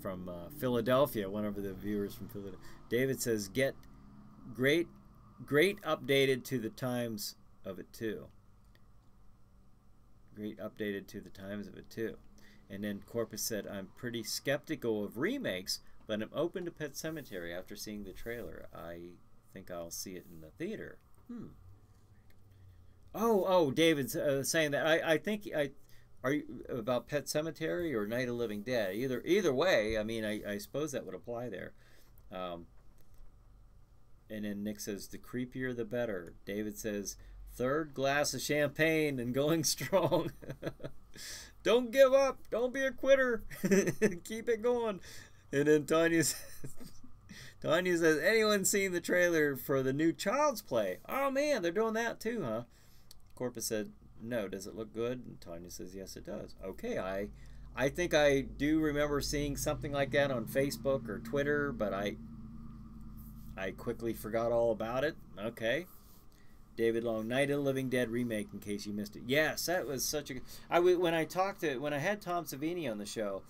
A: from Philadelphia, one of the viewers from Philadelphia. David says, get great updated to the times of it too. Great updated to the times of it too. And then Corpus said, I'm pretty skeptical of remakes, but I'm open to Pet Sematary after seeing the trailer. I think I'll see it in the theater. Oh, David's saying that. I think are you about Pet Sematary or Night of Living Dead? Either way, I mean, I suppose that would apply there. And then Nick says, the creepier the better. David says, third glass of champagne and going strong. Don't give up. Don't be a quitter. Keep it going. And then Tanya says, anyone seen the trailer for the new Child's Play? Oh, man, they're doing that too, huh? Corpus said, no. Does it look good? And Tanya says, yes, it does. Okay, I think I do remember seeing something like that on Facebook or Twitter, but I quickly forgot all about it. Okay. David Long, Night of the Living Dead remake, in case you missed it. Yes, that was such a... when I had Tom Savini on the show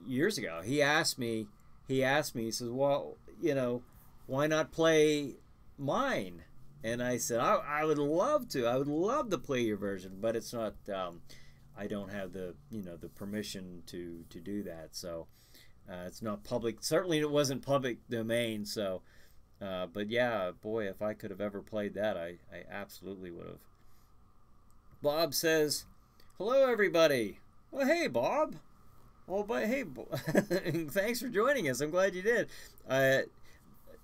A: years ago, he asked me, he says, well, you know, why not play mine? And I said, I would love to. I would love to play your version, but it's not... I don't have the, you know, the permission to do that. So it's not public. Certainly it wasn't public domain. So, but yeah, boy, if I could have ever played that, I absolutely would have. Bob says, hello, everybody. Well, hey, Bob. Well, but hey, thanks for joining us. I'm glad you did.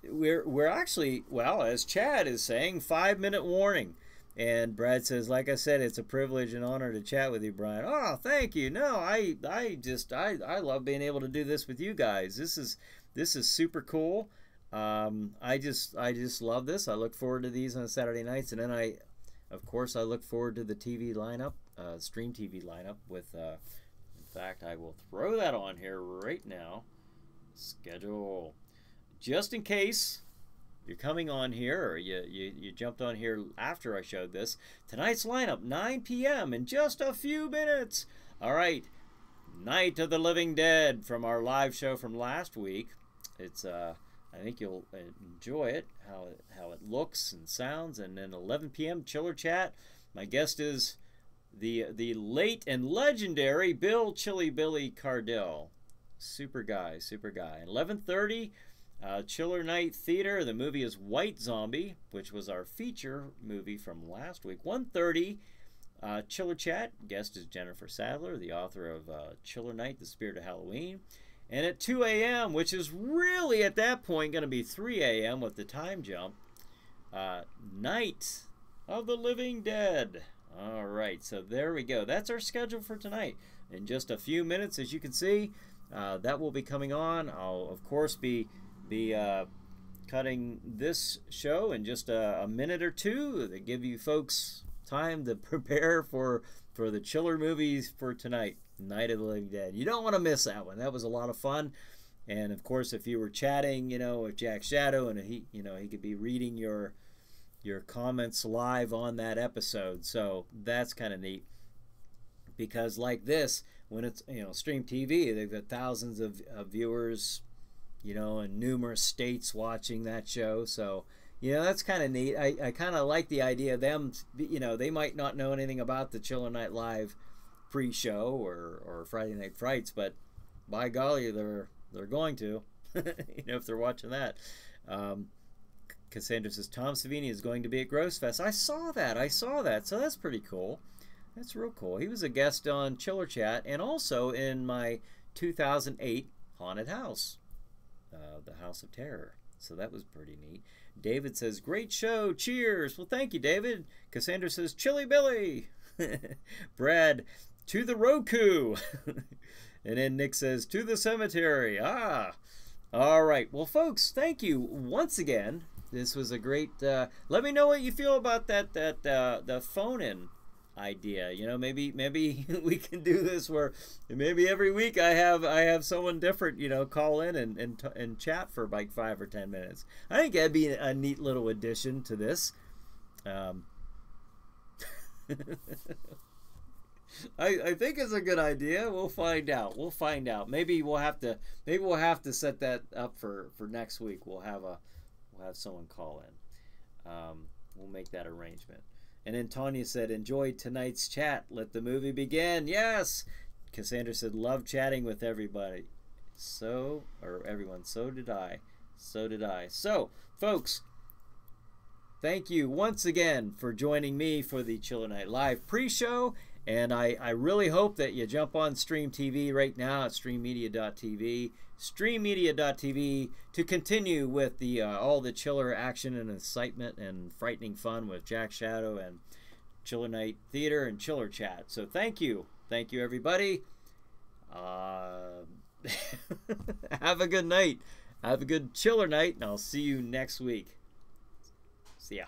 A: We're actually, well, as Chad is saying, 5-minute warning. And Brad says, like I said, it's a privilege and honor to chat with you, Brian. Oh, thank you. No, I love being able to do this with you guys. This is super cool. I just love this. I look forward to these on Saturday nights, and then of course, I look forward to the TV lineup, stream TV lineup with. In fact, I will throw that on here right now. Schedule, just in case you're coming on here, or you jumped on here after I showed this. Tonight's lineup, 9 p.m. in just a few minutes. All right, Night of the Living Dead from our live show from last week. It's I think you'll enjoy it, how it looks and sounds. And then 11 p.m. Chiller Chat. My guest is the late and legendary Bill Chilly Billy Cardell. Super guy. 11:30. Chiller Night Theater. The movie is White Zombie, which was our feature movie from last week. 1:30, Chiller Chat. Guest is Jennifer Sadler, the author of Chiller Night, The Spirit of Halloween. And at 2 a.m., which is really at that point going to be 3 a.m. with the time jump, Night of the Living Dead. All right, so there we go. That's our schedule for tonight. In just a few minutes, as you can see, that will be coming on. I'll, of course, be cutting this show in just a minute or two to give you folks time to prepare for the Chiller movies for tonight, Night of the Living Dead. You don't want to miss that one. That was a lot of fun. And of course, if you were chatting, you know, with Jack Shadow, and he could be reading your comments live on that episode. So that's kind of neat. Because like this, when it's, you know, stream TV, they've got thousands of viewers, you know, in numerous states watching that show. So, you know, that's kind of neat. I kind of like the idea of them, you know, they might not know anything about the Chiller Night Live pre-show or Friday Night Frights, but by golly, they're going to, you know, if they're watching that. Cassandra says, Tom Savini is going to be at Gross Fest. I saw that. So that's pretty cool. That's real cool. He was a guest on Chiller Chat and also in my 2008 Haunted House, the House of Terror. So that was pretty neat. David says, great show. Cheers. Well, thank you, David. Cassandra says, Chilly Billy. Brad, to the Roku. And then Nick says, to the cemetery. Ah. All right. Well, folks, thank you once again. This was a great... let me know what you feel about the phone-in idea. You know, maybe we can do this where maybe every week I have someone different, you know, call in and chat for like 5 or 10 minutes. I think that'd be a neat little addition to this. I think it's a good idea. We'll find out. Maybe we'll have to set that up for next week. We'll have someone call in. We'll make that arrangement. And then Tanya said, enjoyed tonight's chat. Let the movie begin. Yes. Cassandra said, love chatting with everybody. Everyone. So did I. So, folks, thank you once again for joining me for the Chiller Night Live pre-show. And I really hope that you jump on Stream TV right now at streammedia.tv. Streammedia.tv to continue with the all the chiller action and excitement and frightening fun with Jack Shadow and Chiller Night Theater and Chiller Chat. So thank you. Thank you, everybody. Have a good night. Have a good chiller night, and I'll see you next week. See ya.